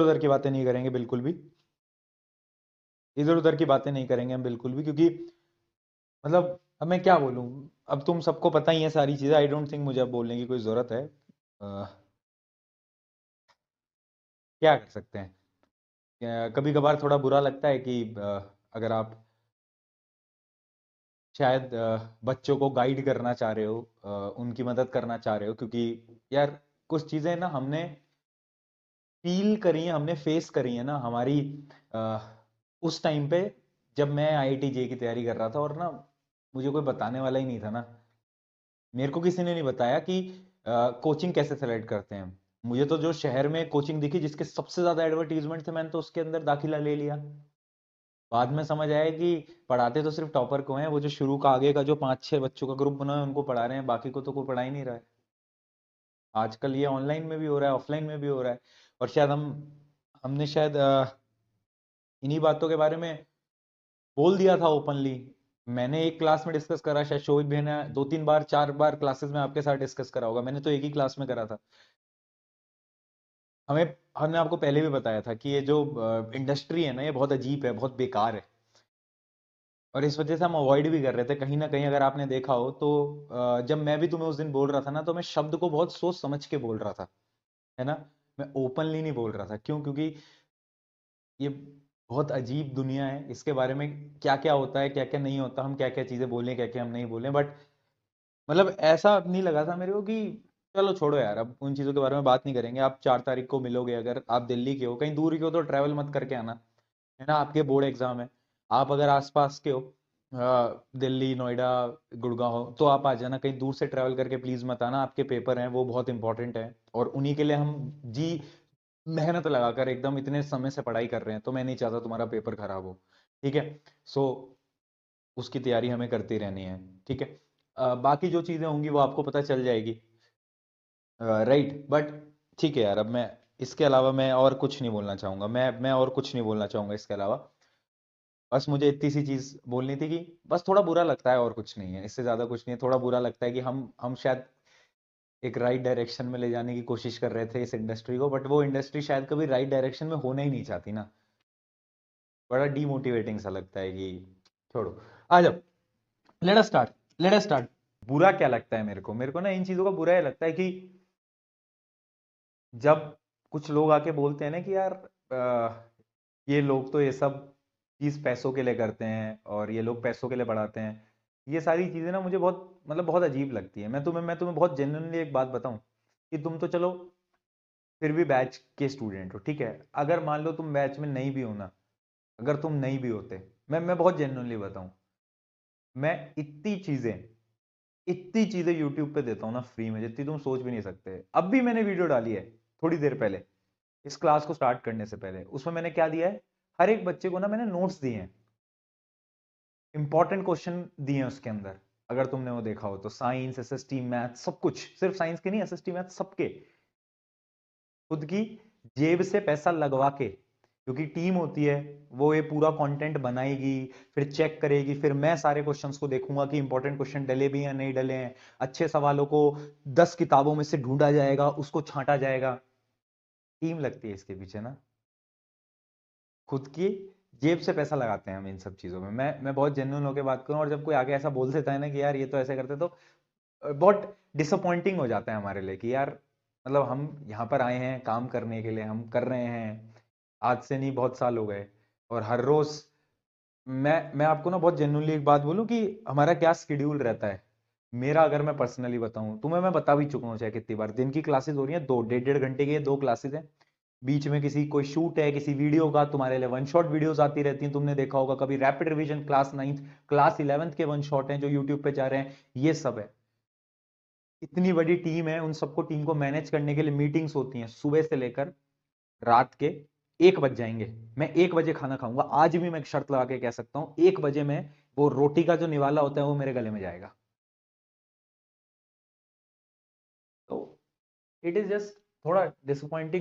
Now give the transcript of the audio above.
उधर की बातें नहीं करेंगे बिल्कुल भी, इधर उधर की बातें नहीं करेंगे हम बिल्कुल भी, क्योंकि मतलब अब मैं क्या बोलूं। अब तुम सबको पता ही है सारी चीजें, आई डोंट थिंक मुझे अब बोलने की कोई जरूरत है। क्या कर सकते हैं, कभी कभार थोड़ा बुरा लगता है कि अगर आप शायद बच्चों को गाइड करना चाह रहे हो, उनकी मदद करना चाह रहे हो, क्योंकि यार कुछ चीजें ना हमने फील करी है, हमने फेस करी है ना हमारी अ, उस टाइम पे जब मैं आईआईटी जे की तैयारी कर रहा था, और ना मुझे कोई बताने वाला ही नहीं था ना। मेरे को किसी ने नहीं बताया कि कोचिंग कैसे सेलेक्ट करते हैं। मुझे तो जो शहर में कोचिंग दिखी जिसके सबसे ज्यादा एडवर्टीजमेंट थे, मैंने तो उसके अंदर दाखिला ले लिया। बाद में समझ आया कि पढ़ाते तो सिर्फ टॉपर को हैं, वो जो शुरू का आगे का जो 5-6 बच्चों का ग्रुप बना है उनको पढ़ा रहे हैं, बाकी को तो कोई पढ़ा ही नहीं रहा है। आजकल ये ऑनलाइन में भी हो रहा है, ऑफलाइन में भी हो रहा है। और शायद हमने शायद इन्हीं बातों के बारे में बोल दिया था ओपनली। मैंने एक क्लास में डिस्कस करा, शायद शोभित भैया ने 2-3 बार 4 बार क्लासेस में आपके साथ डिस्कस करा होगा, मैंने तो एक ही क्लास में करा था। हमें हमने आपको पहले भी बताया था कि ये जो इंडस्ट्री है ना, ये बहुत अजीब है, बहुत बेकार है। और इस वजह से हम अवॉइड भी कर रहे थे कहीं ना कहीं। अगर आपने देखा हो तो जब मैं भी तुम्हें उस दिन बोल रहा था ना, तो मैं शब्द को बहुत सोच समझ के बोल रहा था, है ना। मैं ओपनली नहीं बोल रहा था, क्यों? क्योंकि ये बहुत अजीब दुनिया है, इसके बारे में क्या क्या होता है, क्या क्या नहीं होता, हम क्या क्या चीजें बोलें, क्या क्या हम नहीं बोलें। बट मतलब ऐसा नहीं लगा था मेरे को कि चलो छोड़ो यार, अब उन चीजों के बारे में बात नहीं करेंगे। आप 4 तारीख को मिलोगे, अगर आप दिल्ली के हो, कहीं दूर के हो तो ट्रैवल मत करके आना, है ना। आपके बोर्ड एग्जाम है। आप अगर आसपास के हो, दिल्ली, नोएडा, गुड़गांव, तो आप आ जाना। कहीं दूर से ट्रैवल करके प्लीज मत आना, आपके पेपर हैं वो बहुत इंपॉर्टेंट है, और उन्हीं के लिए हम जी मेहनत लगाकर एकदम इतने समय से पढ़ाई कर रहे हैं, तो मैं नहीं चाहता तुम्हारा पेपर खराब हो। ठीक है। सो उसकी तैयारी हमें करती रहनी है। ठीक है। बाकी जो चीजें होंगी वो आपको पता चल जाएगी। राइट, बट ठीक है यार, अब मैं इसके अलावा मैं और कुछ नहीं बोलना चाहूंगा, मैं और कुछ नहीं बोलना चाहूंगा इसके अलावा। बस मुझे इतनी सी चीज बोलनी थी कि बस थोड़ा बुरा लगता है, और कुछ नहीं है, इससे ज्यादा कुछ नहीं है। थोड़ा बुरा लगता है कि हम शायद एक राइट डायरेक्शन में ले जाने की कोशिश कर रहे थे इस इंडस्ट्री को, बट वो इंडस्ट्री शायद कभी राइट डायरेक्शन में होना ही नहीं चाहती ना। बड़ा डीमोटिवेटिंग सा लगता है कि छोड़ो। आ जाओ, लेट अस स्टार्ट। बुरा क्या लगता है मेरे को ना इन चीजों का बुरा ये लगता है कि जब कुछ लोग आके बोलते हैं ना कि यार ये लोग तो ये सब चीज पैसों के लिए करते हैं, और ये लोग पैसों के लिए बढ़ाते हैं। ये सारी चीजें ना मुझे बहुत मतलब बहुत अजीब लगती है। मैं तुम्हें बहुत जेन्युइनली एक बात बताऊं कि तुम तो चलो फिर भी बैच के स्टूडेंट हो, ठीक है। अगर मान लो तुम बैच में नहीं भी हो ना, अगर तुम नहीं भी होते, मैं बहुत जेन्युइनली बताऊं, मैं इतनी चीजें यूट्यूब पे देता हूँ ना फ्री में, जितनी तुम सोच भी नहीं सकते। अब भी मैंने वीडियो डाली है थोड़ी देर पहले, इस क्लास को स्टार्ट करने से पहले। उसमें मैंने क्या दिया है, हर एक बच्चे को ना मैंने नोट्स दिए हैं, इंपॉर्टेंट क्वेश्चन दिए हैं उसके अंदर। अगर तुमने वो देखा हो तो साइंस, एसएसटी, मैथ, सब कुछ, सिर्फ साइंस के नहीं, एसएसटी, मैथ सबके, खुद की जेब से पैसा लगवा के। क्योंकि टीम होती है, वो ये पूरा कंटेंट बनाएगी, फिर चेक करेगी, फिर मैं सारे क्वेश्चंस को देखूंगा कि इंपॉर्टेंट क्वेश्चन डले भी या नहीं डले हैं। अच्छे सवालों को 10 किताबों में से ढूंढा जाएगा, उसको छांटा जाएगा। टीम लगती है इसके पीछे ना, खुद की जेब से पैसा लगाते हैं हम इन सब चीजों में। मैं बहुत जेन्युइन होकर बात करूं, और जब कोई आगे ऐसा बोल देता है ना कि यार ये तो ऐसे करते, तो बहुत डिसअपॉइंटिंग हो जाता है हमारे लिए कि यार मतलब हम यहाँ पर आए हैं काम करने के लिए, हम कर रहे हैं, आज से नहीं बहुत साल हो गए। और हर रोज मैं आपको ना बहुत जेन्युइनली एक बात बोलूं कि हमारा क्या स्केड्यूल रहता है। मेरा अगर मैं पर्सनली बताऊं, तुम्हें मैं बता भी चुका हूं चाहे कितनी बार, दिन की क्लासेस हो रही हैं, 2 1.5 घंटे की 2 क्लासेस हैं। बीच में किसी कोई शूट है किसी वीडियो का, तुम्हारे लिए वन शॉट वीडियोस आती रहती हैं, तुमने देखा होगा कभी। Rapid revision class 9th, class 11th के वन शॉट हैं जो यूट्यूब पे जा रहे हैं, ये सब है। इतनी बड़ी टीम है, उन सबको टीम को मैनेज करने के लिए मीटिंग्स होती हैं सुबह से लेकर रात के 1 बज जाएंगे। मैं 1 बजे खाना खाऊंगा, आज भी मैं एक शर्त लगा के कह सकता हूं 1 बजे में वो रोटी का जो निवाला होता है वो मेरे गले में जाएगा। तो इट इज जस्ट थोड़ा डिसअपॉइंटिंग।